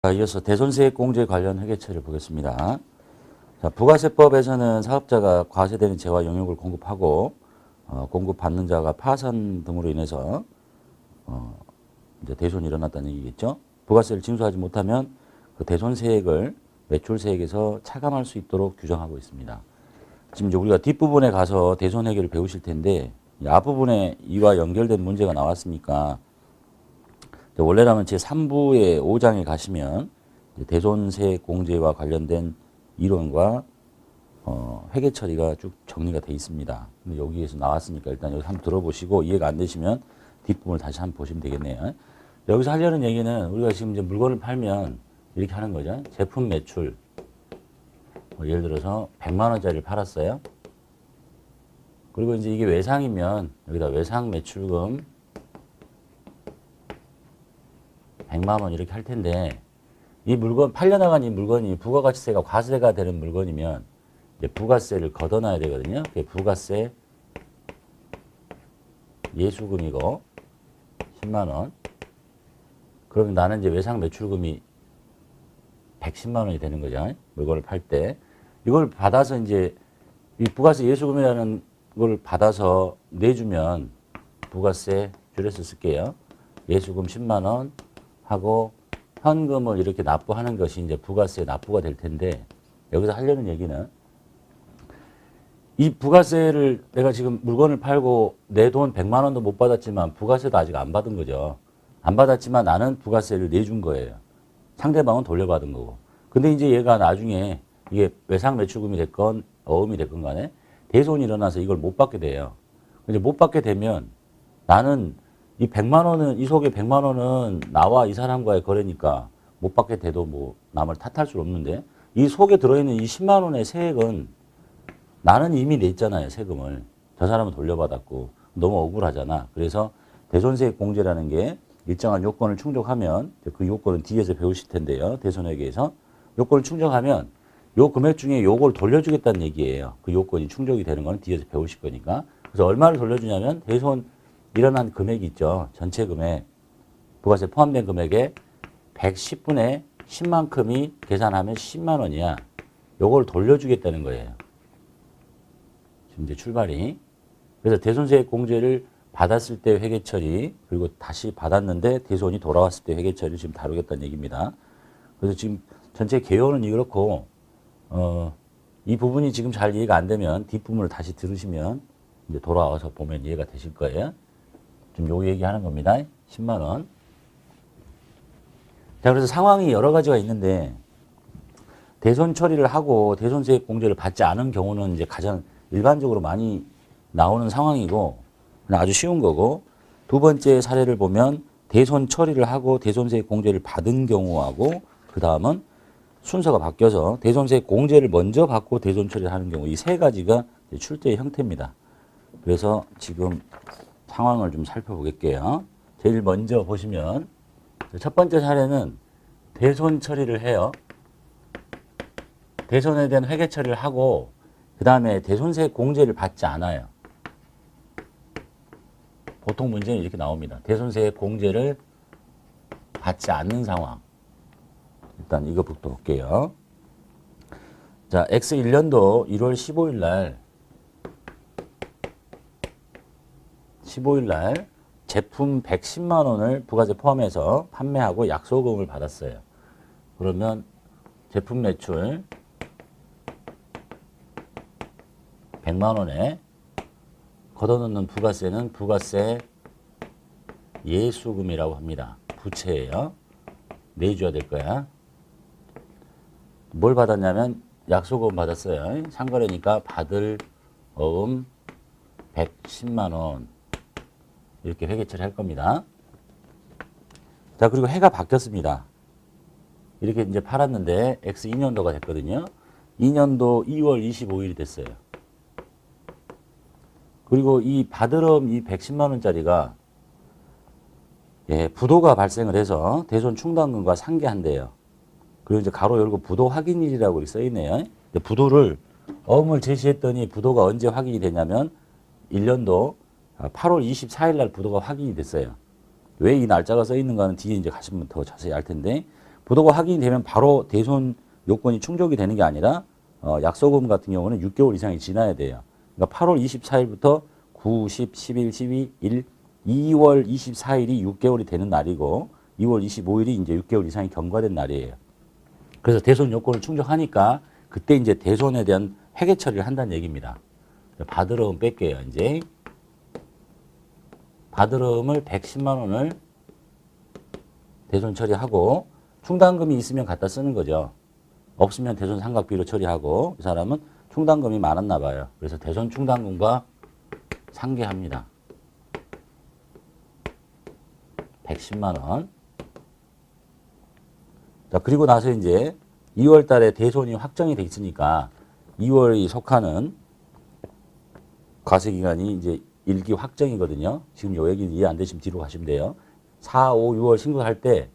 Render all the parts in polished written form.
자, 이어서 대손세액공제 관련 회계처리를 보겠습니다. 자, 부가세법에서는 사업자가 과세되는 재와 용역을 공급하고 공급받는 자가 파산 등으로 인해서 이제 대손이 일어났다는 얘기겠죠. 부가세를 징수하지 못하면 그 대손세액을 매출세액에서 차감할 수 있도록 규정하고 있습니다. 지금 이제 우리가 뒷부분에 가서 대손회계를 배우실 텐데 이 앞부분에 이와 연결된 문제가 나왔으니까 원래라면 제3부의 5장에 가시면 대손세액 공제와 관련된 이론과 회계 처리가 쭉 정리가 돼 있습니다. 근데 여기에서 나왔으니까 일단 여기 한번 들어보시고 이해가 안 되시면 뒷부분을 다시 한번 보시면 되겠네요. 여기서 하려는 얘기는 우리가 지금 이제 물건을 팔면 이렇게 하는 거죠. 제품 매출. 예를 들어서 100만 원짜리를 팔았어요. 그리고 이제 이게 외상이면 여기다 외상 매출금 100만 원 이렇게 할 텐데 이 물건 팔려나간 이 물건이 부가가치세가 과세가 되는 물건이면 이제 부가세를 걷어놔야 되거든요. 그게 부가세 예수금이고 10만 원. 그러면 나는 이제 외상 매출금이 110만 원이 되는 거죠. 물건을 팔 때. 이걸 받아서 이제 이 부가세 예수금이라는 걸 받아서 내주면 부가세 줄여서 쓸게요. 예수금 10만 원 하고 현금을 이렇게 납부하는 것이 이제 부가세 납부가 될 텐데 여기서 하려는 얘기는 이 부가세를 내가 지금 물건을 팔고 내 돈 100만 원도 못 받았지만 부가세도 아직 안 받은 거죠. 안 받았지만 나는 부가세를 내준 거예요. 상대방은 돌려받은 거고. 근데 이제 얘가 나중에 이게 외상 매출금이 됐건 어음이 됐건 간에 대손이 일어나서 이걸 못 받게 돼요. 이제 못 받게 되면 나는 이 100만 원은, 이 속에 100만 원은 나와 이 사람과의 거래니까 못 받게 돼도 뭐 남을 탓할 수 없는데 이 속에 들어있는 이 10만 원의 세액은 나는 이미 냈잖아요, 세금을. 저 사람은 돌려받았고 너무 억울하잖아. 그래서 대손세액 공제라는 게 일정한 요건을 충족하면 그 요건은 뒤에서 배우실 텐데요. 대손회계에서. 요건을 충족하면 요 금액 중에 요걸 돌려주겠다는 얘기예요. 그 요건이 충족이 되는 건 뒤에서 배우실 거니까. 그래서 얼마를 돌려주냐면 대손 일어난 금액이 있죠. 전체 금액. 부가세 포함된 금액의 110분의 10만큼이 계산하면 10만 원이야. 요걸 돌려주겠다는 거예요. 지금 이제 출발이. 그래서 대손세액 공제를 받았을 때 회계 처리, 그리고 다시 받았는데 대손이 돌아왔을 때 회계 처리를 지금 다루겠다는 얘기입니다. 그래서 지금 전체 개요는 이렇고, 이 부분이 지금 잘 이해가 안 되면 뒷부분을 다시 들으시면 이제 돌아와서 보면 이해가 되실 거예요. 지금 요 얘기하는 겁니다. 10만 원. 자, 그래서 상황이 여러 가지가 있는데 대손 처리를 하고 대손세액 공제를 받지 않은 경우는 이제 가장 일반적으로 많이 나오는 상황이고 아주 쉬운 거고 두 번째 사례를 보면 대손 처리를 하고 대손세액 공제를 받은 경우하고 그 다음은 순서가 바뀌어서 대손세액 공제를 먼저 받고 대손 처리를 하는 경우 이 세 가지가 출제의 형태입니다. 그래서 지금 상황을 좀 살펴보겠게요. 제일 먼저 보시면 첫 번째 사례는 대손 처리를 해요. 대손에 대한 회계 처리를 하고 그 다음에 대손세액 공제를 받지 않아요. 보통 문제는 이렇게 나옵니다. 대손세액 공제를 받지 않는 상황. 일단 이거부터 볼게요. 자, X1년도 1월 15일 날 제품 110만 원을 부가세 포함해서 판매하고 약소금을 받았어요. 그러면 제품 매출 100만 원에 걷어놓는 부가세는 부가세 예수금이라고 합니다. 부채예요. 내줘야 될 거야. 뭘 받았냐면 약소금 받았어요. 상거래니까 받을 어음 110만 원. 이렇게 회계 처리할 겁니다. 자, 그리고 해가 바뀌었습니다. 이렇게 이제 팔았는데 X 2년도가 됐거든요. 2년도 2월 25일이 됐어요. 그리고 이 받으럼 이 110만 원짜리가 부도가 발생을 해서 대손 충당금과 상계한대요. 그리고 이제 가로 열고 부도 확인일이라고 이렇게 써 있네요. 부도를 어음을 제시했더니 부도가 언제 확인이 되냐면 1년도 8월 24일 날 부도가 확인이 됐어요. 왜 이 날짜가 써 있는가는 뒤에 이제 가시면 더 자세히 알 텐데 부도가 확인이 되면 바로 대손 요건이 충족이 되는 게 아니라 약소금 같은 경우는 6개월 이상이 지나야 돼요. 그러니까 8월 24일부터 9, 10, 11, 12, 1, 2월 24일이 6개월이 되는 날이고 2월 25일이 이제 6개월 이상이 경과된 날이에요. 그래서 대손 요건을 충족하니까 그때 이제 대손에 대한 회계 처리를 한다는 얘기입니다. 받으러움 뺄게요. 이제 받으러움을 110만 원을 대손 처리하고 충당금이 있으면 갖다 쓰는 거죠. 없으면 대손 삼각비로 처리하고 이 사람은 충당금이 많았나 봐요. 그래서 대손 충당금과 상계합니다. 110만 원. 자, 그리고 나서 이제 2월 달에 대손이 확정이 돼 있으니까 2월이 속하는 과세기간이 이제 1기 확정이거든요. 지금 요 얘기 이해 안 되시면 뒤로 가시면 돼요. 4, 5, 6월 신고할 때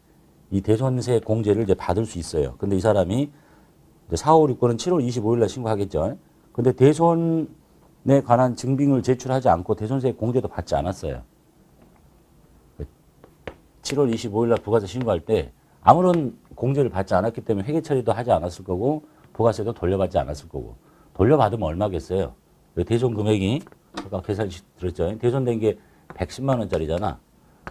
이 대손세 공제를 이제 받을 수 있어요. 근데 이 사람이 이제 4, 5, 6건은 7월 25일 날 신고하겠죠. 근데 대손에 관한 증빙을 제출하지 않고 대손세 공제도 받지 않았어요. 7월 25일 날 부가세 신고할 때 아무런 공제를 받지 않았기 때문에 회계 처리도 하지 않았을 거고 부가세도 돌려받지 않았을 거고 돌려받으면 얼마겠어요? 대손 금액이 아까 계산 들었죠? 대손된 게 110만 원짜리잖아.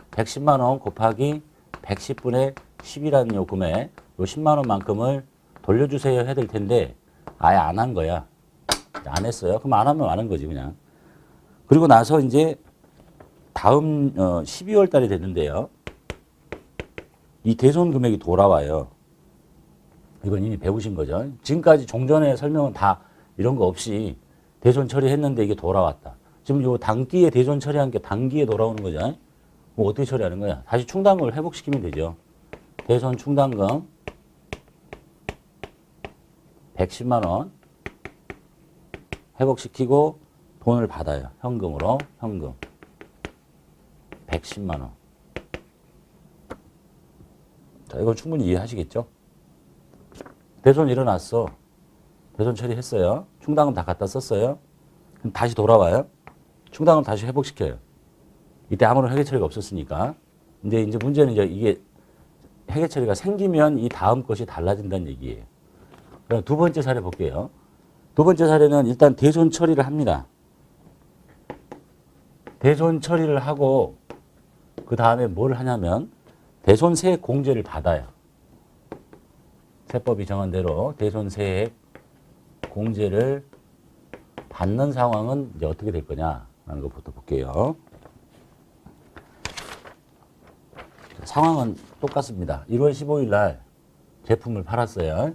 110만 원 곱하기 110분의 10이라는 요금에 요 10만 원만큼을 돌려주세요 해야 될 텐데 아예 안 한 거야. 안 했어요. 그럼 안 하면 안 한 거지 그냥. 그리고 나서 이제 다음 12월 달이 됐는데요. 이 대손 금액이 돌아와요. 이건 이미 배우신 거죠. 지금까지 종전의 설명은 다 이런 거 없이 대손 처리했는데 이게 돌아왔다. 지금 요 단기에 대손 처리한 게 단기에 돌아오는 거죠. 뭐 어떻게 처리하는 거야? 다시 충당금을 회복시키면 되죠. 대손 충당금 110만 원 회복시키고 돈을 받아요. 현금으로 현금 110만 원. 자, 이건 충분히 이해하시겠죠? 대손 일어났어. 대손 처리했어요. 충당금 다 갖다 썼어요. 그럼 다시 돌아와요. 충당금 다시 회복시켜요. 이때 아무런 회계 처리가 없었으니까. 근데 이제 문제는 이제 이게 회계 처리가 생기면 이 다음 것이 달라진다는 얘기예요. 그럼 두 번째 사례 볼게요. 두 번째 사례는 일단 대손 처리를 합니다. 대손 처리를 하고 그 다음에 뭘 하냐면 대손세 공제를 받아요. 세법이 정한 대로 대손세 공제를 받는 상황은 이제 어떻게 될 거냐 하는 것부터 볼게요. 상황은 똑같습니다. 1월 15일 날 제품을 팔았어요.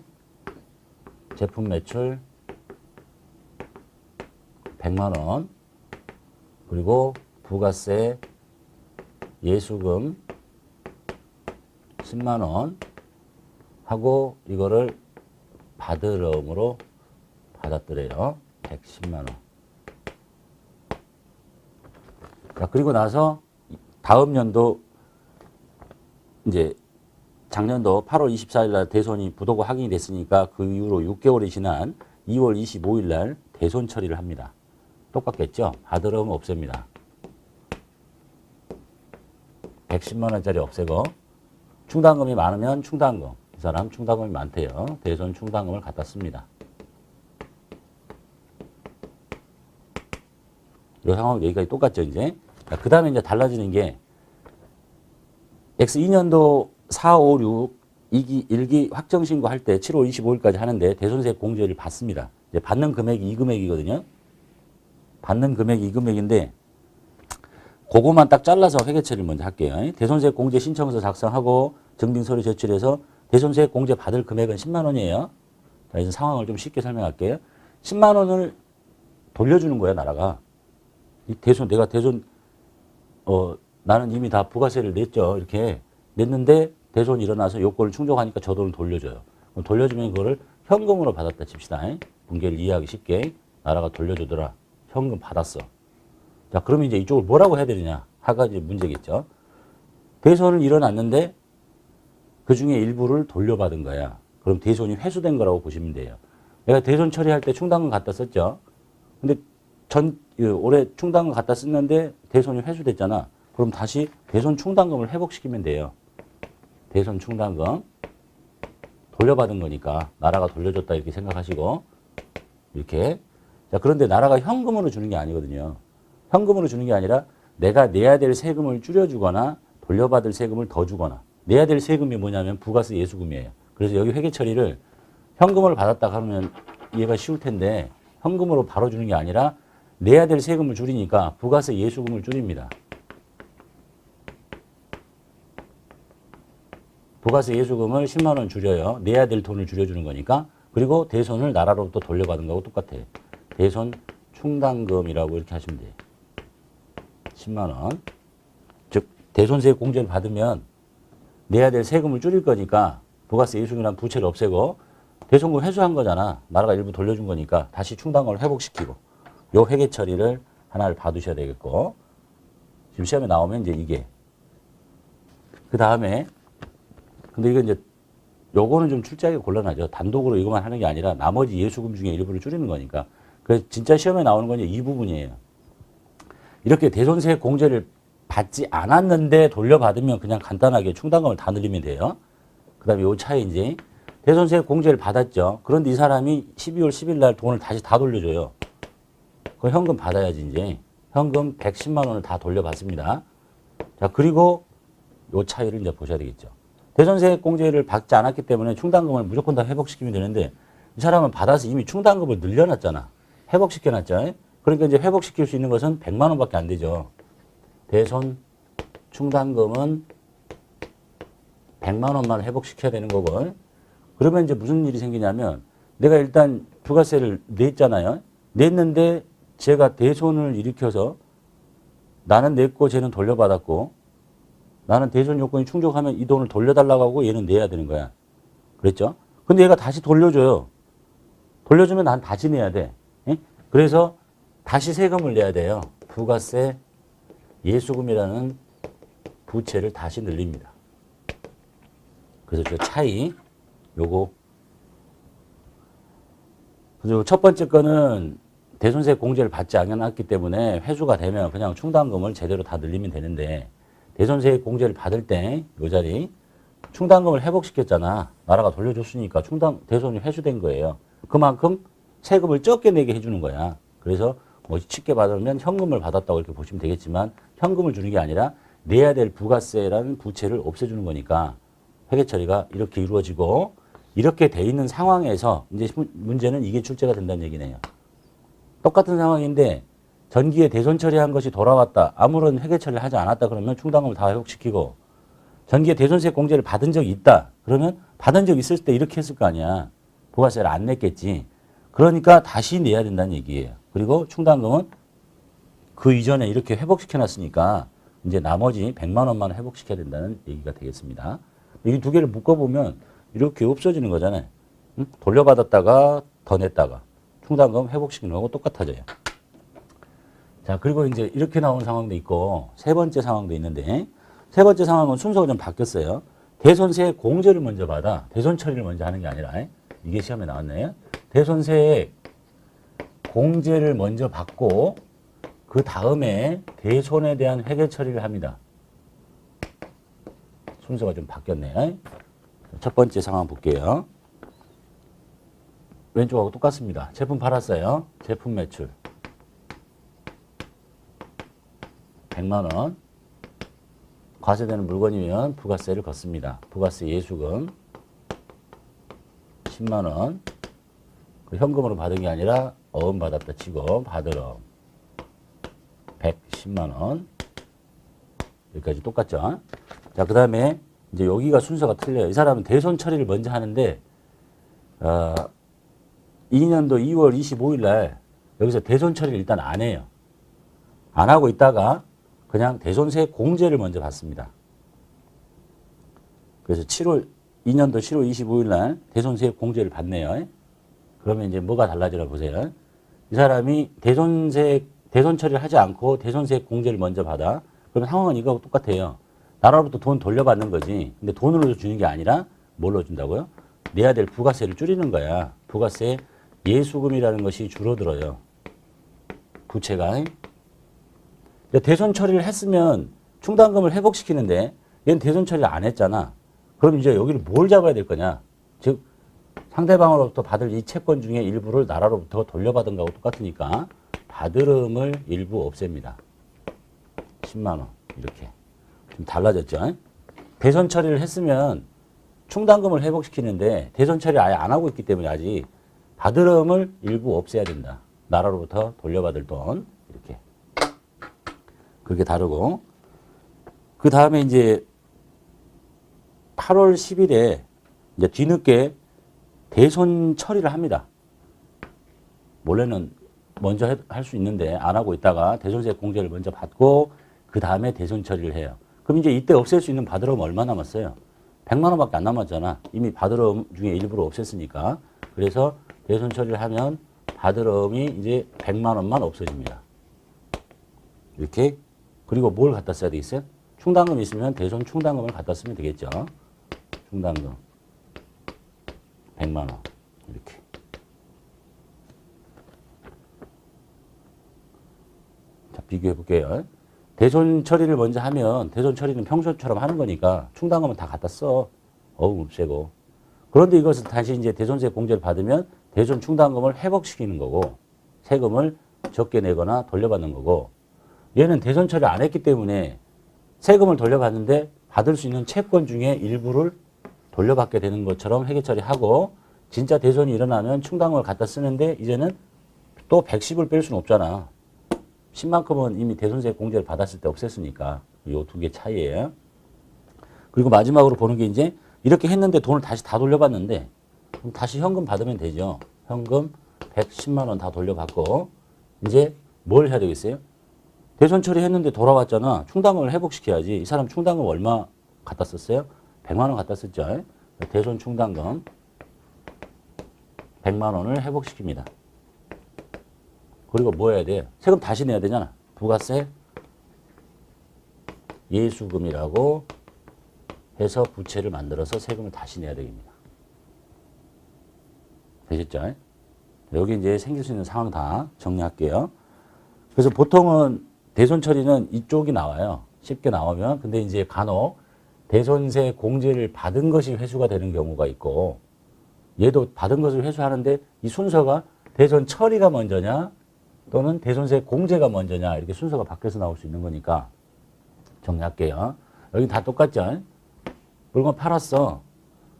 제품 매출 100만 원. 그리고 부가세 예수금 10만 원 하고 이거를 받으러움으로 받았더래요. 110만 원. 자, 그리고 나서 다음 연도 이제 작년도 8월 24일 날 대손이 부도가 확인이 됐으니까 그 이후로 6개월이 지난 2월 25일 날 대손 처리를 합니다. 똑같겠죠? 받으러움 없앱니다. 110만 원짜리 없애고 충당금이 많으면 충당금. 이 사람 충당금이 많대요. 대손 충당금을 갖다 씁니다. 이 상황 여기까지 똑같죠, 이제. 그 다음에 이제 달라지는 게 X2년도 4, 5, 6, 2기, 1기 확정 신고할 때 7월 25일까지 하는데 대손세 공제를 받습니다. 이제 받는 금액이 이 금액이거든요. 받는 금액이 이 금액인데 그거만 딱 잘라서 회계 처리를 먼저 할게요. 대손세 공제 신청서 작성하고 증빙서류 제출해서 대손세 공제 받을 금액은 10만 원이에요. 자, 이제 상황을 좀 쉽게 설명할게요. 10만 원을 돌려주는 거야, 나라가. 이 대손, 내가 대손, 나는 이미 다 부가세를 냈죠. 이렇게 냈는데 대손이 일어나서 요건을 충족하니까 저 돈을 돌려줘요. 그럼 돌려주면 그거를 현금으로 받았다 칩시다. 분계를 이해하기 쉽게. 나라가 돌려주더라. 현금 받았어. 자, 그러면 이제 이쪽을 뭐라고 해야 되느냐. 한 가지 문제겠죠. 대손은 일어났는데 그 중에 일부를 돌려받은 거야. 그럼 대손이 회수된 거라고 보시면 돼요. 내가 대손 처리할 때 충당금 갖다 썼죠. 근데 올해 충당금 갖다 썼는데 대손이 회수됐잖아. 그럼 다시 대손 충당금을 회복시키면 돼요. 대손 충당금 돌려받은 거니까 나라가 돌려줬다 이렇게 생각하시고 이렇게. 자, 그런데 나라가 현금으로 주는 게 아니거든요. 현금으로 주는 게 아니라 내가 내야 될 세금을 줄여주거나 돌려받을 세금을 더 주거나. 내야 될 세금이 뭐냐면 부가세 예수금이에요. 그래서 여기 회계 처리를 현금을 받았다 하면 이해가 쉬울 텐데 현금으로 바로 주는 게 아니라 내야 될 세금을 줄이니까 부가세 예수금을 줄입니다. 부가세 예수금을 10만 원 줄여요. 내야 될 돈을 줄여주는 거니까. 그리고 대손을 나라로부터 돌려받은 거하고 똑같아요. 대손 충당금이라고 이렇게 하시면 돼요. 10만 원. 즉 대손세 공제를 받으면 내야 될 세금을 줄일 거니까 부가세 예수금이라는 부채를 없애고 대손금 회수한 거잖아. 나라가 일부 돌려준 거니까 다시 충당금을 회복시키고 요 회계 처리를 하나를 봐두셔야 되겠고 지금 시험에 나오면 이제 이게 그 다음에 근데 이건 이제 요거는 좀 출제하기 곤란하죠. 단독으로 이것만 하는 게 아니라 나머지 예수금 중에 일부를 줄이는 거니까. 그래서 진짜 시험에 나오는 건 이제 이 부분이에요. 이렇게 대손세 공제를 받지 않았는데 돌려받으면 그냥 간단하게 충당금을 다 늘리면 돼요. 그 다음에 요 차에 이제 대손세 공제를 받았죠. 그런데 이 사람이 12월 10일 날 돈을 다시 다 돌려줘요. 그 현금 받아야지 이제. 현금 110만 원을 다 돌려받습니다. 자, 그리고 요 차이를 이제 보셔야 되겠죠. 대손세 공제를 받지 않았기 때문에 충당금을 무조건 다 회복시키면 되는데 이 사람은 받아서 이미 충당금을 늘려놨잖아. 회복시켜놨죠. 그러니까 이제 회복시킬 수 있는 것은 100만 원밖에 안 되죠. 대손 충당금은 100만 원만 회복시켜야 되는 거고 그러면 이제 무슨 일이 생기냐면 내가 일단 부가세를 냈잖아요. 냈는데 제가 대손을 일으켜서 나는 냈고 쟤는 돌려받았고 나는 대손 요건이 충족하면 이 돈을 돌려달라고 하고 얘는 내야 되는 거야. 그랬죠? 근데 얘가 다시 돌려줘요. 돌려주면 난 다시 내야 돼. 예? 그래서 다시 세금을 내야 돼요. 부가세 예수금이라는 부채를 다시 늘립니다. 그래서 저 차이 요거 그리고 첫 번째 거는 대손세 공제를 받지 않았기 때문에 회수가 되면 그냥 충당금을 제대로 다 늘리면 되는데 대손세 공제를 받을 때 요 자리 충당금을 회복시켰잖아. 나라가 돌려줬으니까 대손이 회수된 거예요. 그만큼 세금을 적게 내게 해주는 거야. 그래서 뭐 쉽게 받으면 현금을 받았다고 이렇게 보시면 되겠지만 현금을 주는 게 아니라 내야 될 부가세라는 부채를 없애주는 거니까 회계 처리가 이렇게 이루어지고 이렇게 돼 있는 상황에서 이제 문제는 이게 출제가 된다는 얘기네요. 똑같은 상황인데 전기에 대손 처리한 것이 돌아왔다. 아무런 회계 처리를 하지 않았다. 그러면 충당금을 다 회복시키고 전기에 대손세 공제를 받은 적이 있다. 그러면 받은 적 있을 때 이렇게 했을 거 아니야. 부가세를 안 냈겠지. 그러니까 다시 내야 된다는 얘기예요. 그리고 충당금은 그 이전에 이렇게 회복시켜 놨으니까 이제 나머지 100만 원만 회복시켜야 된다는 얘기가 되겠습니다. 이 두 개를 묶어보면 이렇게 없어지는 거잖아요. 응? 돌려받았다가 더 냈다가 충당금 회복시키는 거하고 똑같아져요. 자, 그리고 이제 이렇게 나온 상황도 있고 세 번째 상황도 있는데 세 번째 상황은 순서가 좀 바뀌었어요. 대손세 공제를 먼저 받아 대손 처리를 먼저 하는 게 아니라 이게 시험에 나왔네요. 대손세 공제를 먼저 받고 그 다음에 대손에 대한 회계 처리를 합니다. 순서가 좀 바뀌었네. 첫 번째 상황 볼게요. 왼쪽하고 똑같습니다. 제품 팔았어요. 제품 매출 100만 원. 과세되는 물건이면 부가세를 걷습니다. 부가세 예수금 10만 원. 현금으로 받은 게 아니라 어음 받았다 치고 받으러 110만 원. 여기까지 똑같죠? 자, 그 다음에 이제 여기가 순서가 틀려요. 이 사람은 대손 처리를 먼저 하는데 2년도 2월 25일 날 여기서 대손 처리를 일단 안 해요. 안 하고 있다가 그냥 대손세 공제를 먼저 받습니다. 그래서 2년도 7월 25일 날 대손세 공제를 받네요. 그러면 이제 뭐가 달라지나 보세요. 이 사람이 대손 처리를 하지 않고 대손세 공제를 먼저 받아. 그러면 상황은 이거하고 똑같아요. 나라로부터 돈 돌려받는 거지. 근데 돈으로 주는 게 아니라 뭘로 준다고요? 내야 될 부가세를 줄이는 거야. 부가세 예수금이라는 것이 줄어들어요. 부채가. 대손 처리를 했으면 충당금을 회복시키는데 얘는 대손 처리를 안 했잖아. 그럼 이제 여기를 뭘 잡아야 될 거냐? 즉 상대방으로부터 받을 이 채권 중에 일부를 나라로부터 돌려받은 거하고 똑같으니까 받으름을 일부 없앱니다. 10만 원 이렇게 좀 달라졌죠. 대손 처리를 했으면 충당금을 회복시키는데 대손 처리 아예 안 하고 있기 때문에 아직 받으름을 일부 없애야 된다. 나라로부터 돌려받을 돈 이렇게 그렇게 다르고 그 다음에 이제 8월 10일에 이제 뒤늦게 대손 처리를 합니다. 원래는 먼저 할 수 있는데 안 하고 있다가 대손세 공제를 먼저 받고 그 다음에 대손 처리를 해요. 그럼 이제 이때 없앨 수 있는 받으름 얼마 남았어요? 100만 원밖에 안 남았잖아. 이미 받으름 중에 일부를 없앴으니까. 그래서 대손 처리를 하면 받으름이 이제 100만 원만 없어집니다. 이렇게. 그리고 뭘 갖다 써야 되겠어요? 충당금 있으면 대손 충당금을 갖다 쓰면 되겠죠. 충당금 100만 원 이렇게. 자, 비교해 볼게요. 대손 처리를 먼저 하면 대손 처리는 평소처럼 하는 거니까 충당금은 다 갖다 써. 어음 없애고. 그런데 이것을 다시 이제 대손세 공제를 받으면 대손 충당금을 회복시키는 거고 세금을 적게 내거나 돌려받는 거고 얘는 대손 처리 안 했기 때문에 세금을 돌려받는데 받을 수 있는 채권 중에 일부를 돌려받게 되는 것처럼 회계 처리하고 진짜 대손이 일어나면 충당금을 갖다 쓰는데 이제는 또 110을 뺄 수는 없잖아. 10만큼은 이미 대손세 공제를 받았을 때 없앴으니까 이 두 개 차이예요. 그리고 마지막으로 보는 게 이제 이렇게 했는데 돈을 다시 다 돌려받는데 그럼 다시 현금 받으면 되죠. 현금 110만 원 다 돌려받고 이제 뭘 해야 되겠어요? 대손 처리했는데 돌아왔잖아. 충당금을 회복시켜야지. 이 사람 충당금 얼마 갖다 썼어요? 100만 원 갖다 썼죠. 대손 충당금 100만 원을 회복시킵니다. 그리고 뭐 해야 돼? 세금 다시 내야 되잖아. 부가세 예수금이라고 해서 부채를 만들어서 세금을 다시 내야 됩니다. 되셨죠? 여기 이제 생길 수 있는 상황 다 정리할게요. 그래서 보통은 대손 처리는 이쪽이 나와요. 쉽게 나오면. 근데 이제 간혹 대손세 공제를 받은 것이 회수가 되는 경우가 있고 얘도 받은 것을 회수하는데 이 순서가 대손 처리가 먼저냐 또는 대손세 공제가 먼저냐 이렇게 순서가 바뀌어서 나올 수 있는 거니까 정리할게요. 여기 다 똑같죠? 물건 팔았어.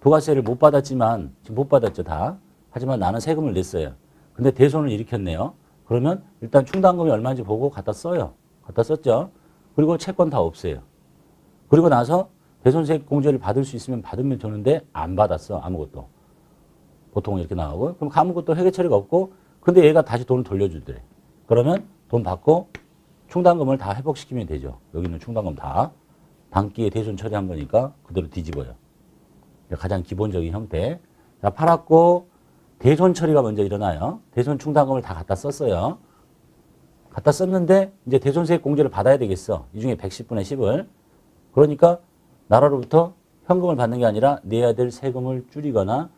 부가세를 못 받았지만 지금 못 받았죠 다. 하지만 나는 세금을 냈어요. 근데 대손을 일으켰네요. 그러면 일단 충당금이 얼마인지 보고 갖다 써요. 갖다 썼죠. 그리고 채권 다 없애요. 그리고 나서 대손세 공제를 받을 수 있으면 받으면 되는데 안 받았어. 아무것도. 보통 이렇게 나오고 그럼 아무것도 회계 처리가 없고 근데 얘가 다시 돈을 돌려주더래. 그러면 돈 받고 충당금을 다 회복시키면 되죠. 여기는 충당금 다 단기에 대손 처리한 거니까 그대로 뒤집어요. 가장 기본적인 형태. 자, 팔았고 대손 처리가 먼저 일어나요. 대손 충당금을 다 갖다 썼어요. 갖다 썼는데 이제 대손세 공제를 받아야 되겠어. 이 중에 110분의 10을. 그러니까 나라로부터 현금을 받는 게 아니라 내야 될 세금을 줄이거나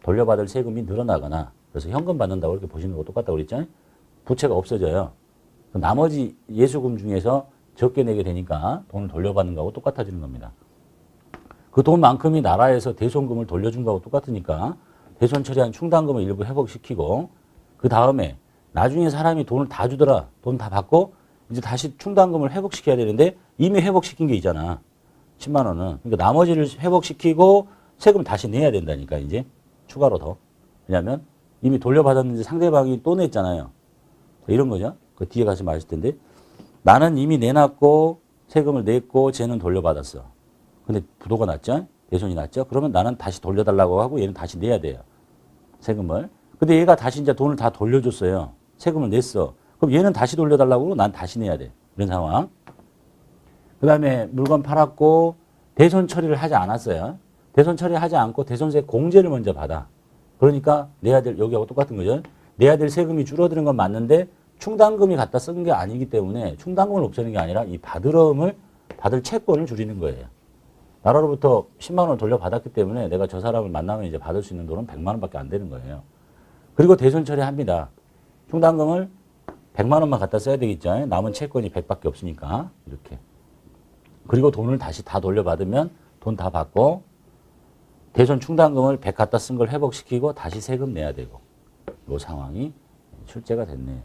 돌려받을 세금이 늘어나거나 그래서 현금 받는다고 이렇게 보시는 거 똑같다고 그랬죠. 부채가 없어져요. 나머지 예수금 중에서 적게 내게 되니까 돈을 돌려받는 거하고 똑같아지는 겁니다. 그 돈만큼이 나라에서 대손금을 돌려준 거하고 똑같으니까 대손 처리한 충당금을 일부 회복시키고 그 다음에 나중에 사람이 돈을 다 주더라. 돈 다 받고 이제 다시 충당금을 회복시켜야 되는데 이미 회복시킨 게 있잖아. 10만 원은. 그러니까 나머지를 회복시키고 세금 다시 내야 된다니까 이제 추가로 더. 왜냐하면 이미 돌려받았는데 상대방이 또 냈잖아요. 이런 거죠. 그 뒤에 가서 말할 텐데 나는 이미 내놨고 세금을 냈고 쟤는 돌려받았어. 근데 부도가 났죠. 대손이 났죠. 그러면 나는 다시 돌려달라고 하고 얘는 다시 내야 돼요. 세금을. 근데 얘가 다시 이제 돈을 다 돌려줬어요. 세금을 냈어. 그럼 얘는 다시 돌려달라고 하고 난 다시 내야 돼. 이런 상황. 그 다음에 물건 팔았고 대손 처리를 하지 않았어요. 대손 처리하지 않고 대손세 공제를 먼저 받아. 그러니까 내야 될 여기하고 똑같은 거죠. 내야 될 세금이 줄어드는 건 맞는데 충당금이 갖다 쓴 게 아니기 때문에 충당금을 없애는 게 아니라 이 받으름을 받을 채권을 줄이는 거예요. 나라로부터 10만 원을 돌려받았기 때문에 내가 저 사람을 만나면 이제 받을 수 있는 돈은 100만 원밖에 안 되는 거예요. 그리고 대손 처리합니다. 충당금을 100만 원만 갖다 써야 되겠죠. 남은 채권이 100밖에 없으니까 이렇게. 그리고 돈을 다시 다 돌려받으면 돈 다 받고 대손 충당금을 100 갖다 쓴 걸 회복시키고 다시 세금 내야 되고 이 상황이 출제가 됐네요.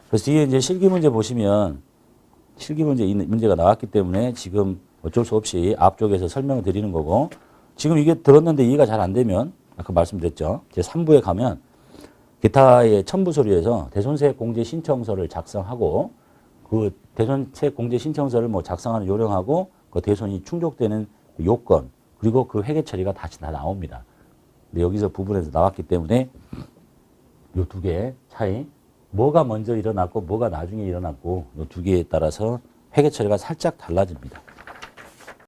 그래서 뒤에 이제 실기 문제 보시면 실기 문제 문제가 나왔기 때문에 지금 어쩔 수 없이 앞쪽에서 설명을 드리는 거고 지금 이게 들었는데 이해가 잘 안 되면 아까 말씀드렸죠. 제 3부에 가면 기타의 첨부 서류에서 대손세 공제 신청서를 작성하고 그 대손세 공제 신청서를 뭐 작성하는 요령하고 그 대손이 충족되는 요건 그리고 그 회계 처리가 다시 다 나옵니다. 근데 여기서 부분에서 나왔기 때문에 요 두 개의 차이 뭐가 먼저 일어났고 뭐가 나중에 일어났고 요 두 개에 따라서 회계 처리가 살짝 달라집니다.